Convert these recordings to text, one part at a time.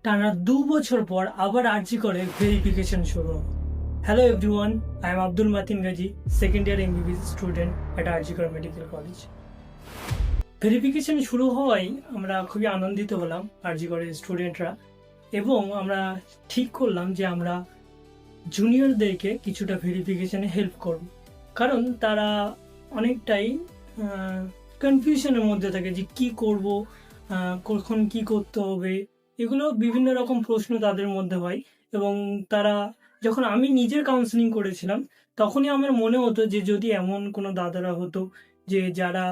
টানা 2 বছর পর আবার আরজি করে ভেরিফিকেশন শুরু হলো। Hello everyone, I am Abdul মাতিন Gazi, second year MBBS student at RG Kar medical college. Verification শুরু হওয়ায় আমরা খুবই আনন্দিত হলাম আরজিকরের স্টুডেন্টরা, এবং আমরা ঠিক করলাম যে আমরা জুনিয়রদেরকে কিছুটা ভেরিফিকেশনে হেল্প করব, কারণ তারা অনেকটাই কনফিউশনের মধ্যে থাকে যে কি করব, কখন কি করতে হবে, এগুলো বিভিন্ন রকম প্রশ্ন তাদের মধ্যে হয়। এবং তারা, যখন আমি নিজের কাউন্সিলিং করেছিলাম, তখনই আমার মনে হতো যে যদি এমন কোনো দাদারা হতো যে যারা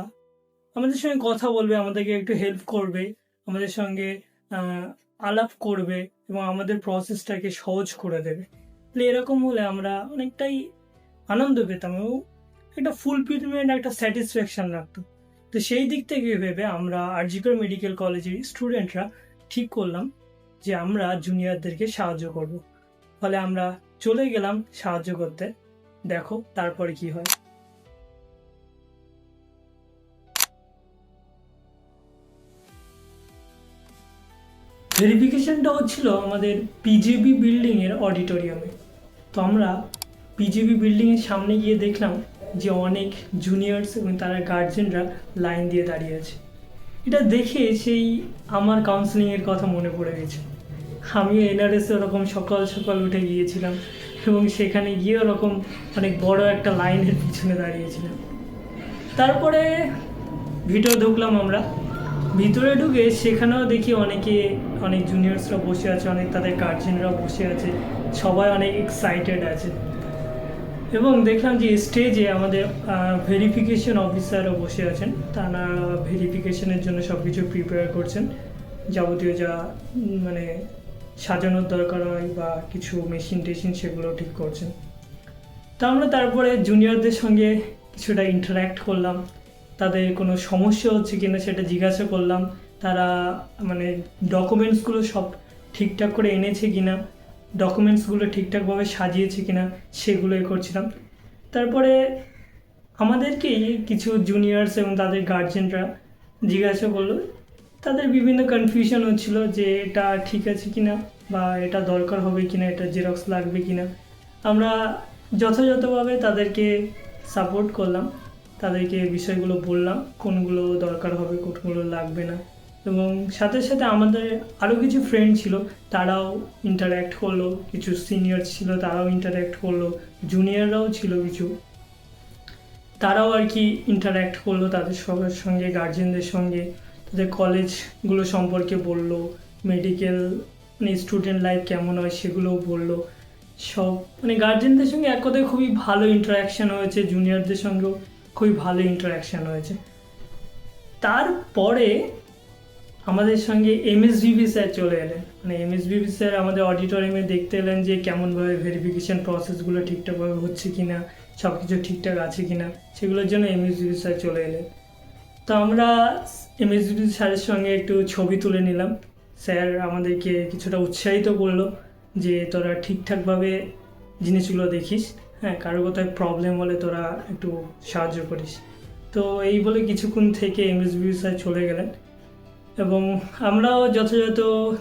আমাদের সঙ্গে কথা বলবে, আমাদেরকে একটু হেল্প করবে, আমাদের সঙ্গে আলাপ করবে এবং আমাদের প্রসেসটাকে সহজ করে দেবে, তাহলে এরকম হলে আমরা অনেকটাই আনন্দ পেতাম এবং একটা ফুলফিলমেন্ট, একটা স্যাটিসফ্যাকশন লাগতো। তো সেই দিক থেকে ভেবে আমরা আরজিকর মেডিকেল কলেজের স্টুডেন্টরা ঠিক করলাম যে আমরা জুনিয়রদেরকে সাহায্য করব। ফলে আমরা চলে গেলাম সাহায্য করতে। দেখো তারপরে কি হয়। ভেরিফিকেশনটা হচ্ছিল আমাদের পিজিবি বিল্ডিংয়ের অডিটোরিয়ামে। তো আমরা পিজিবি বিল্ডিংয়ের সামনে গিয়ে দেখলাম যে অনেক জুনিয়র্স এবং তারা গার্জেনরা লাইন দিয়ে দাঁড়িয়ে আছে। এটা দেখে সেই আমার কাউন্সিলিংয়ের কথা মনে পড়ে গেছে। আমিও এনআরএসে ওরকম সকাল সকাল উঠে গিয়েছিলাম এবং সেখানে গিয়ে ওরকম অনেক বড় একটা লাইনের পিছনে দাঁড়িয়েছিলাম। তারপরে ভিতরে ঢুকলাম আমরা। ভিতরে ঢুকে সেখানেও দেখি অনেক জুনিয়র্সরা বসে আছে, অনেক তাদের গার্জেনরা বসে আছে, সবাই অনেক এক্সাইটেড আছে। এবং দেখলাম যে স্টেজে আমাদের ভেরিফিকেশন অফিসারও বসে আছেন। তারা ভেরিফিকেশনের জন্য সব কিছু প্রিপেয়ার করছেন, যাবতীয় যা মানে সাজানোর দরকার হয় বা কিছু মেশিন টেশিন সেগুলো ঠিক করছেন। তা আমরা তারপরে জুনিয়রদের সঙ্গে কিছুটা ইন্টারাক্ট করলাম, তাদের কোনো সমস্যা হচ্ছে কিনা সেটা জিজ্ঞাসা করলাম, তারা ডকুমেন্টসগুলো সব ঠিকঠাক করে এনেছে কিনা, ডকুমেন্টসগুলো ঠিকঠাকভাবে সাজিয়েছে কিনা সেগুলোই করছিলাম। তারপরে আমাদেরকেই কিছু জুনিয়র্স এবং তাদের গার্জেনরা জিজ্ঞাসা করলো, তাদের বিভিন্ন কনফিউশন হচ্ছিল যে এটা ঠিক আছে কিনা বা এটা দরকার হবে কিনা, এটা জেরক্স লাগবে কিনা। আমরা যথাযথভাবে তাদেরকে সাপোর্ট করলাম, তাদেরকে বিষয়গুলো বললাম কোনগুলো দরকার হবে, কোনগুলো লাগবে না। এবং সাথে সাথে আমাদের আরও কিছু ফ্রেন্ড ছিল, তারাও ইন্টারঅ্যাক্ট করলো, কিছু সিনিয়র ছিল তারাও ইন্টারঅ্যাক্ট করলো, জুনিয়ররাও ছিল কিছু, তারাও আর কি ইন্টারঅ্যাক্ট করলো তাদের সবার সঙ্গে, গার্জেনদের সঙ্গে, তাদের কলেজগুলো সম্পর্কে বললো, মেডিকেল স্টুডেন্ট লাইফ কেমন হয় সেগুলোও বললো। সব গার্জেনদের সঙ্গে এক কথায় খুবই ভালো ইন্টারাকশান হয়েছে, জুনিয়রদের সঙ্গেও খুবই ভালো ইন্টারাকশান হয়েছে। তারপরে আমাদের সঙ্গে এমএসভিবি স্যার চলে এলেন। এমএসভিবি স্যার আমাদের অডিটোরিয়ামে দেখতে এলেন যে কেমনভাবে ভেরিফিকেশন প্রসেসগুলো ঠিকঠাকভাবে হচ্ছে কিনা, সব কিছু ঠিকঠাক আছে কিনা, সেগুলোর জন্য এমএসভিবি স্যার চলে এলেন। তো আমরা এমএসভিবি স্যারের সঙ্গে একটু ছবি তুলে নিলাম। স্যার আমাদেরকে কিছুটা উৎসাহিত করলো যে তোরা ঠিকঠাকভাবে জিনিসগুলো দেখিস, হ্যাঁ, কারো কোথায় প্রবলেম হলে তোরা একটু সাহায্য করিস। তো এই বলে কিছুক্ষণ থেকে এমএসভিবি স্যার চলে গেলেন এবং আমরাও যথাযথ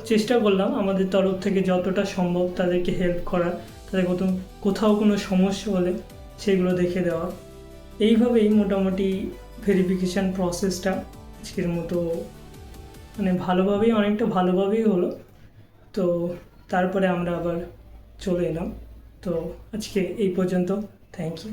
চেষ্টা করলাম আমাদের তরফ থেকে যতটা সম্ভব তাদেরকে হেল্প করার, তাদের কোথাও কোনো সমস্যা হলে সেগুলো দেখে দেওয়া। এইভাবেই মোটামুটি ভেরিফিকেশান প্রসেসটা আজকের মতো অনেকটা ভালোভাবেই হলো। তো তারপরে আমরা আবার চলে এলাম। তো আজকে এই পর্যন্ত, থ্যাংক ইউ।